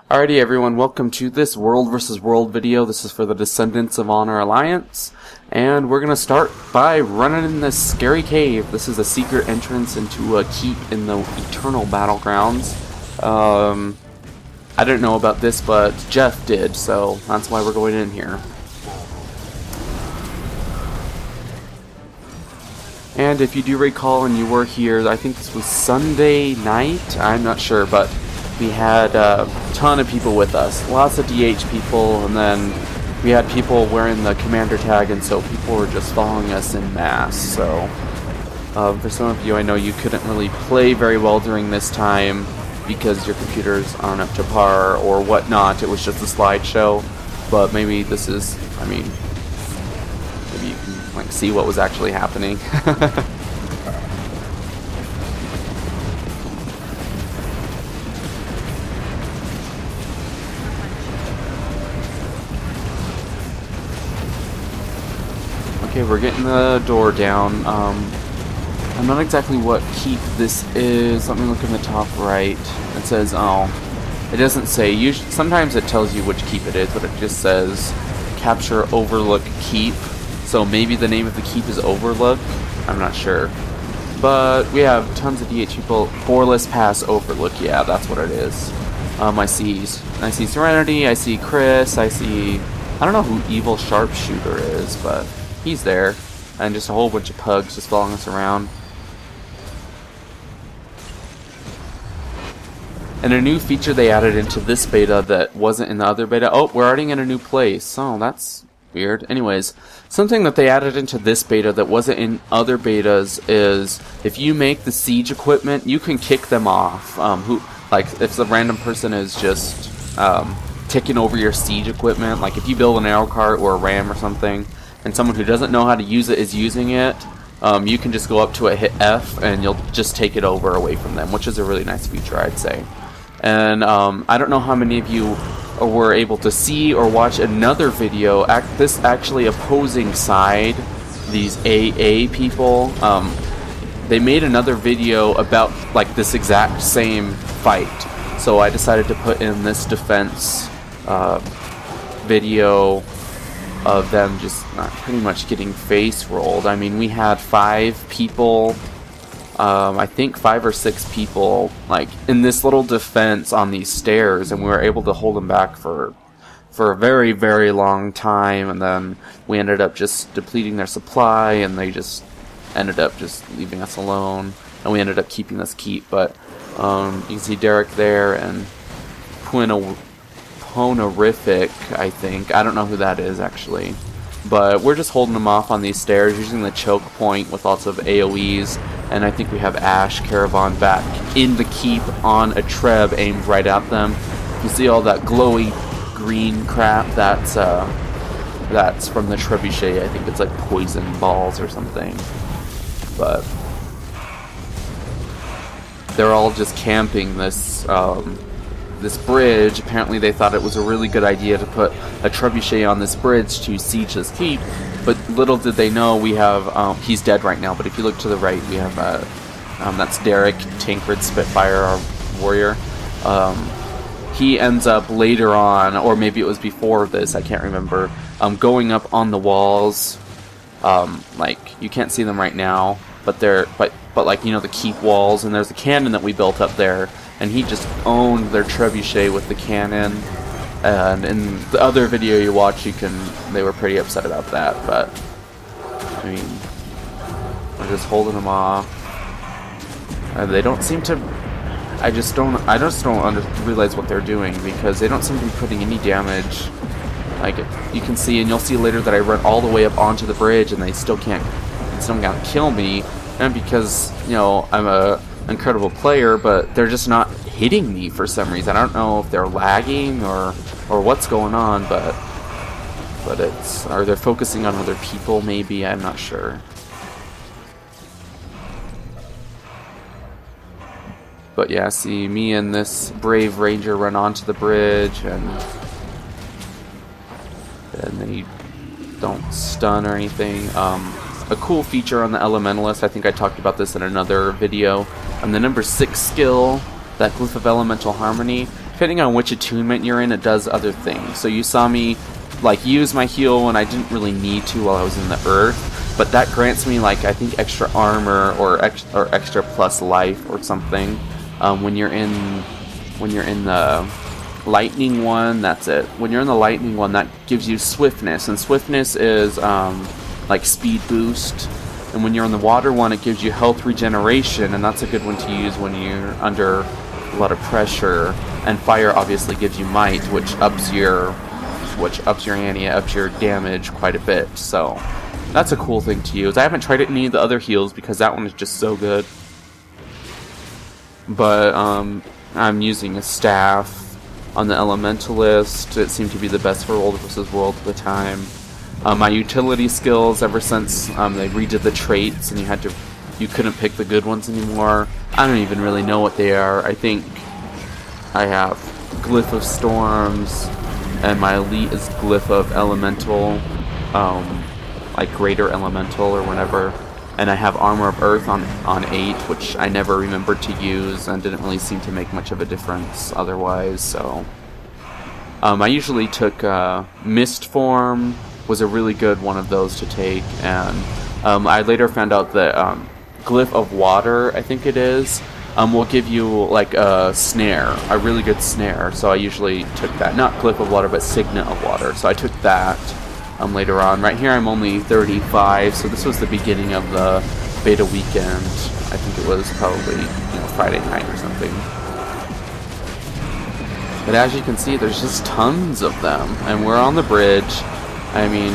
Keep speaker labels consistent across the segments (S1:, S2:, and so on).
S1: Alrighty everyone, welcome to this World vs. World video. This is for the Descendants of Honor Alliance. And we're going to start by running in this scary cave. This is a secret entrance into a keep in the Eternal Battlegrounds. I didn't know about this, but Jeff did, so that's why we're going in here. And if you do recall and you were here, I think this was Sunday night, I'm not sure, but we had a ton of people with us. Lots of DH people, and then we had people wearing the commander tag, and so people were just following us en masse. So for some of you, I know you couldn't really play very well during this time because your computers aren't up to par or whatnot. It was just a slideshow, but maybe this is, I mean, maybe you can like see what was actually happening. Okay, we're getting the door down. I'm not exactly what keep this is. Let me look in the top right. It says, oh, it doesn't say. Usually, sometimes it tells you which keep it is, but it just says capture Overlook Keep. So maybe the name of the keep is Overlook. I'm not sure. But we have tons of DH people. Boreless Pass Overlook. Yeah, that's what it is. I see Serenity. I see Chris. I don't know who Evil Sharpshooter is, but he's there, and just a whole bunch of pugs just following us around. And a new feature they added into this beta that wasn't in the other beta. Oh, we're already in a new place. Oh, that's weird. Anyways, something that they added into this beta that wasn't in other betas is if you make the siege equipment, you can kick them off. Like if the random person is just taking over your siege equipment, like if you build an arrow cart or a ram or something, and someone who doesn't know how to use it is using it, you can just go up to it, hit F, and you'll just take it over away from them, which is a really nice feature, I'd say. And I don't know how many of you were able to see or watch another video. This actually opposing side, these AA people, they made another video about like this exact same fight. So I decided to put in this defense video of them just pretty much getting face rolled. I mean, we had 5 people, I think 5 or 6 people, like in this little defense on these stairs, and we were able to hold them back for a very, very long time. And then we ended up just depleting their supply, and they just ended up just leaving us alone, and we ended up keeping this keep. But you can see Derek there, and Honorific, I think. I don't know who that is actually, but we're just holding them off on these stairs using the choke point with lots of AoEs. And I think we have Ash Caravan back in the keep on a Treb aimed right at them. You see all that glowy green crap? That's from the trebuchet. I think it's like poison balls or something. But they're all just camping this this bridge. Apparently they thought it was a really good idea to put a trebuchet on this bridge to siege this keep, but little did they know we have, he's dead right now, but if you look to the right, we have, that's Derek, Tancred Spitfire, our warrior. He ends up later on, or maybe it was before this, I can't remember, going up on the walls. Like, you can't see them right now, but they're, but like, you know, the keep walls, and there's a cannon that we built up there, and he just owned their trebuchet with the cannon. And in the other video you watch, they were pretty upset about that, but I mean, we're just holding them off. They don't seem to. I just don't realize what they're doing, because they don't seem to be putting any damage. Like you can see, and you'll see later that I run all the way up onto the bridge, and they still can't kill me. And because, you know, I'm a incredible player, but they're just not hitting me for some reason. I don't know if they're lagging or what's going on, but or they're focusing on other people maybe, I'm not sure. But yeah, see me and this brave ranger run onto the bridge, and they don't stun or anything. A cool feature on the Elementalist, I think I talked about this in another video, on the number 6 skill, that Glyph of Elemental Harmony, depending on which attunement you're in, it does other things. So you saw me like use my heal when I didn't really need to while I was in the earth, but that grants me like I think extra armor or extra plus life or something. When you're in the lightning one, that's it. When you're in the lightning one, that gives you swiftness, and swiftness is like speed boost. And when you're in the water one, it gives you health regeneration, and that's a good one to use when you're under a lot of pressure. And fire obviously gives you might, which ups your ante, ups your damage quite a bit. So that's a cool thing to use. I haven't tried it in any of the other heals because that one is just so good. But I'm using a staff on the Elementalist. It seemed to be the best for World vs. World at the time. My utility skills, ever since they redid the traits and you couldn't pick the good ones anymore. I don't even really know what they are. I think I have Glyph of Storms, and my elite is Glyph of Elemental, like Greater Elemental or whatever. And I have Armor of Earth on 8, which I never remembered to use and didn't really seem to make much of a difference otherwise. So I usually took Mist Form, was a really good one of those to take, and I later found out that Glyph of Water, I think it is, will give you like a snare, a really good snare. So I usually took that, not Glyph of Water, but Signet of Water. So I took that later on. Right here I'm only 35, so this was the beginning of the beta weekend. I think it was probably Friday night or something. But as you can see, there's just tons of them, and we're on the bridge. I mean,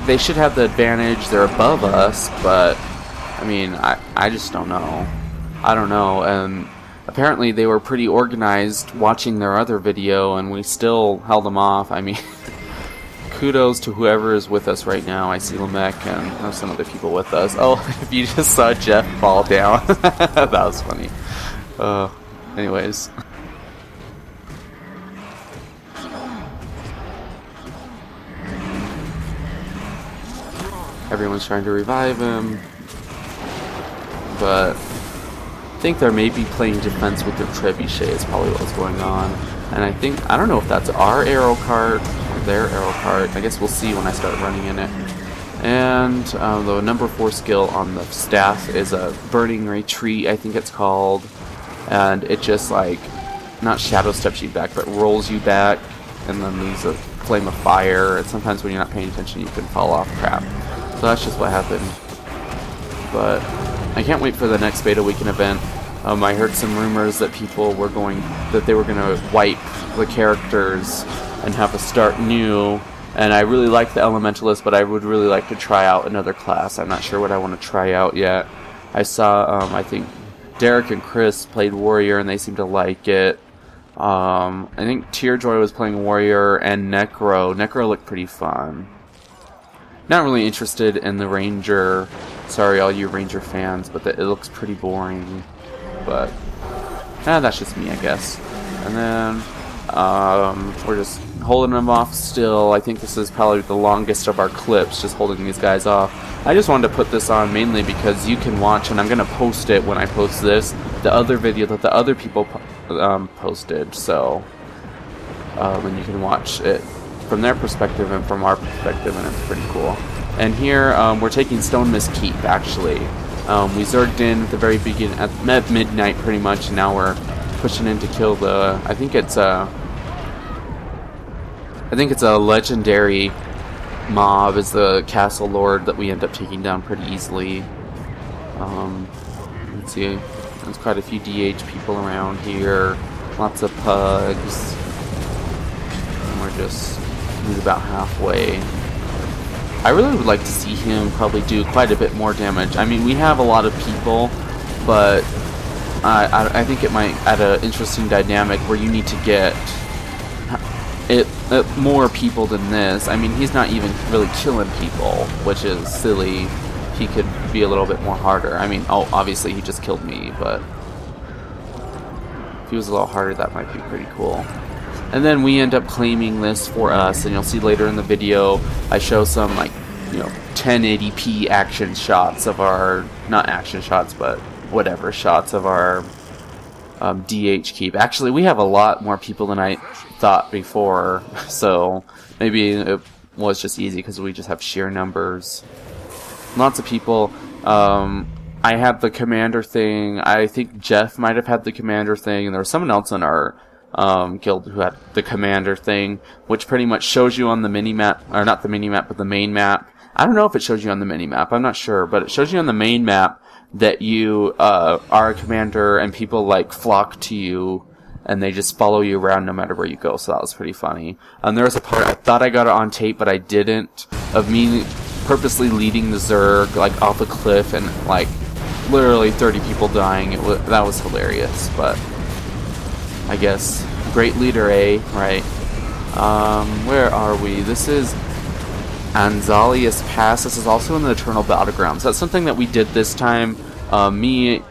S1: they should have the advantage, they're above us, but I mean, I just don't know. I don't know, and apparently they were pretty organized watching their other video, and we still held them off. I mean, kudos to whoever is with us right now. I see Lamech and have some other people with us. Oh, if you just saw Jeff fall down, that was funny. Anyways. Everyone's trying to revive him, but I think they're maybe playing defense with their trebuchet is probably what's going on. And I don't know if that's our arrow cart or their arrow cart. I guess we'll see when I start running in it. And the number 4 skill on the staff is a Burning Retreat, I think it's called. And it just like, not shadow steps you back, but rolls you back, and then leaves a flame of fire. And sometimes when you're not paying attention, you can fall off crap. So that's just what happened. But I can't wait for the next beta weekend event. I heard some rumors that they were gonna wipe the characters and have a start new. And I really like the Elementalist, but I would really like to try out another class. I'm not sure what I want to try out yet. I saw, I think Derek and Chris played Warrior, and they seemed to like it. I think Tearjoy was playing Warrior and Necro. Necro looked pretty fun. Not really interested in the Ranger. Sorry, all you Ranger fans, but it looks pretty boring. But that's just me, I guess. And then we're just holding them off still. I think this is probably the longest of our clips, just holding these guys off. I just wanted to put this on mainly because you can watch, and I'm going to post it when I post this, the other video that the other people posted. So, and you can watch it from their perspective and from our perspective, and it's pretty cool. And here we're taking Stone Mist Keep, actually. We zerged in at the very beginning, at midnight pretty much, and now we're pushing in to kill the, I think it's a legendary mob, is the Castle Lord that we end up taking down pretty easily. Let's see, there's quite a few DH people around here, lots of pugs, and we're just about halfway. I really would like to see him probably do quite a bit more damage. I mean, we have a lot of people, but I think it might add an interesting dynamic where you need to get more people than this. I mean, he's not even really killing people, which is silly. He could be a little bit more harder. I mean, obviously he just killed me, but if he was a little harder, that might be pretty cool. And then we end up claiming this for us, and you'll see later in the video I show some, like, 1080p action shots of our, not action shots, but whatever shots of our DH keep. Actually, we have a lot more people than I thought before, so maybe it was just easy because we just have sheer numbers. Lots of people. I had the commander thing. I think Jeff might have had the commander thing, and there was someone else in our guild who had the commander thing, which pretty much shows you on the mini-map, or not the mini-map, but the main map. I don't know if it shows you on the mini-map, I'm not sure, but it shows you on the main map that you are a commander and people like flock to you and they just follow you around no matter where you go, so that was pretty funny. There was a part, I thought I got it on tape, but I didn't, of me purposely leading the Zerg like off a cliff and like literally 30 people dying. That was hilarious, but I guess great leader, eh? Right. Where are we? This is Anzalius Pass. This is also in the Eternal Battlegrounds. That's something that we did this time. Me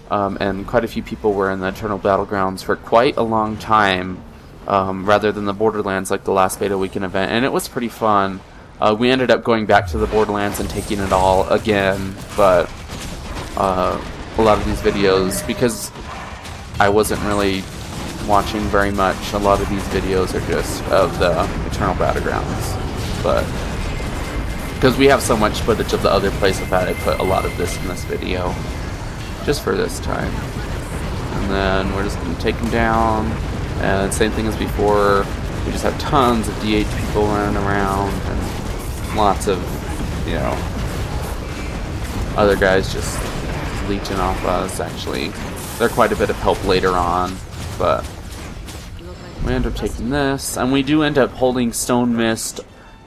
S1: and quite a few people were in the Eternal Battlegrounds for quite a long time, rather than the Borderlands like the last Beta Weekend event, and it was pretty fun. We ended up going back to the Borderlands and taking it all again, but a lot of these videos, because I wasn't really watching very much, a lot of these videos are just of the Eternal Battlegrounds, but because we have so much footage of the other place, I thought I'd put a lot of this in this video, just for this time. And then we're just going to take them down, and same thing as before, we just have tons of DH people running around, and lots of, you know, other guys just leeching off us. Actually, they're quite a bit of help later on, but we end up taking this, and we do end up holding Stone Mist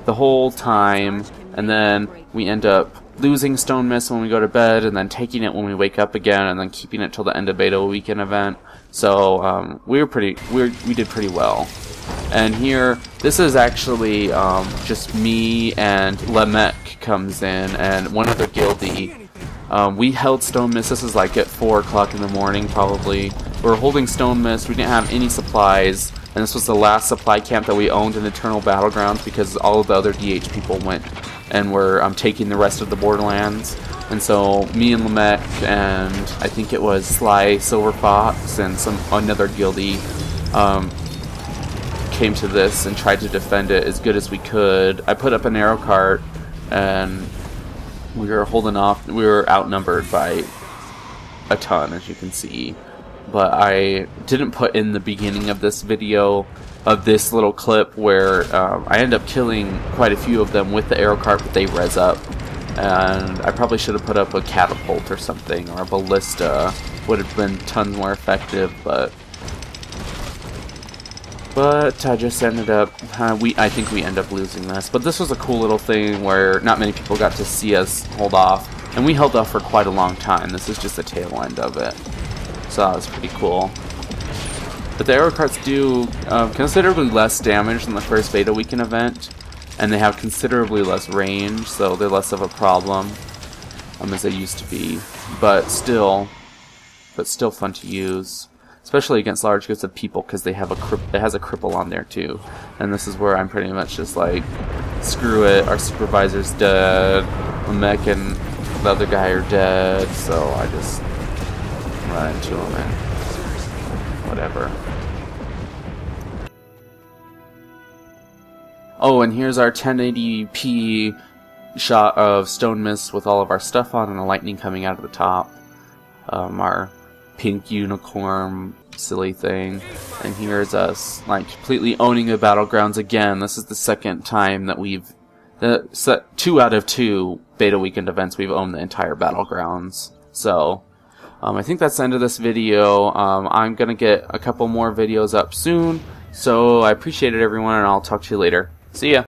S1: the whole time, and then we end up losing Stone Mist when we go to bed, and then taking it when we wake up again, and then keeping it till the end of Beta Weekend event. So we did pretty well. And here, this is actually just me and Lamech comes in, and one other guildie. We held Stone Mist. This is like at 4 o'clock in the morning, probably. We were holding Stone Mist. We didn't have any supplies, and this was the last supply camp that we owned in Eternal Battlegrounds because all of the other DH people went and were taking the rest of the Borderlands. And so me and Lamech and I think it was Sly Silver Fox and another guildie came to this and tried to defend it as good as we could. I put up an arrow cart, and we were holding off. We were outnumbered by a ton, as you can see. But I didn't put in the beginning of this video, of this little clip, where I end up killing quite a few of them with the arrow cart, but they res up. And I probably should have put up a catapult or something, or a ballista. Would have been tons more effective, but I just ended up, I think we end up losing this. But this was a cool little thing where not many people got to see us hold off, and we held off for quite a long time. This is just the tail end of it. So that was pretty cool. But the arrow carts do considerably less damage than the first Beta Weekend event, and they have considerably less range, so they're less of a problem as they used to be. But still fun to use, especially against large groups of people, because they have it has a cripple on there too. And this is where I'm pretty much just like, screw it. Our supervisor's dead. Lamech and the other guy are dead, so I just run into him and whatever. Oh, and here's our 1080p shot of Stone Mist with all of our stuff on and the lightning coming out of the top. Our pink unicorn silly thing. And here's us like completely owning the battlegrounds again. This is the second time that we've 2 out of 2 Beta Weekend events we've owned the entire battlegrounds. So I think that's the end of this video. I'm gonna get a couple more videos up soon, so I appreciate it, everyone, and I'll talk to you later. See ya.